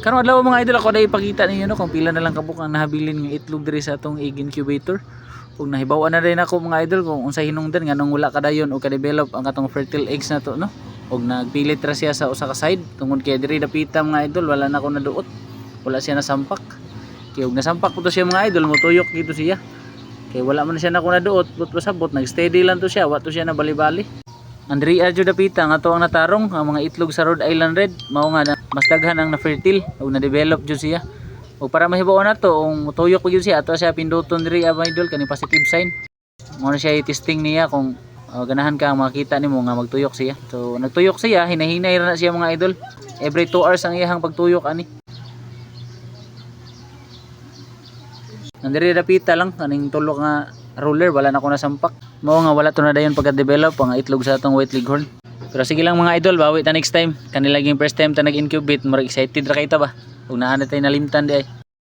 Karong adlaw mga idol, ako na ipakita ninyo no kung pila na lang kabuk ang nahabilin ng itlog diri sa atong egg incubator. Ug nahibaw-an na rin ako mga idol kung unsa hinungdan nganong wala kadayon o ka-develop ang katong fertile eggs na to no. Ug nagpilit ra siya sa usa ka side tungod kay diri dapita mga idol wala na ko naduot. Wala siya nasampak. Kay ug nasampak po to siya mga idol, motuyok dito siya. Kay wala man siya na ko naduot, but pasabot nagsteady lang to siya, wa to siya na bali-bali. Andri adyo dapita nga to ang natarong ang mga itlog sa Rhode Island Red mao nga mas daghan ang na-fertile ug na-develop jud siya. Ug para mahibaw na to ung tuyok pa gyud siya ato siya pinduton diri mga idol kani positive sign. Mao na siya i-testing niya kung ganahan ka makita nimo nga magtuyok siya. So nagtuyok siya, hinahinay ra na siya mga idol. Every 2 hours ang iyang pagtuyok ani. Nandiri dapita lang kaning tulo nga roller wala na ko nasampak. Mao nga wala to na dayon pagka-develop ang itlog sa atong white leghorn. Pero sige lang mga idol, bawi ta next time. Kanilaging first time ta nag-incubate, more excited ra kay ta ba. Ug naa na tay nalimtan di ay.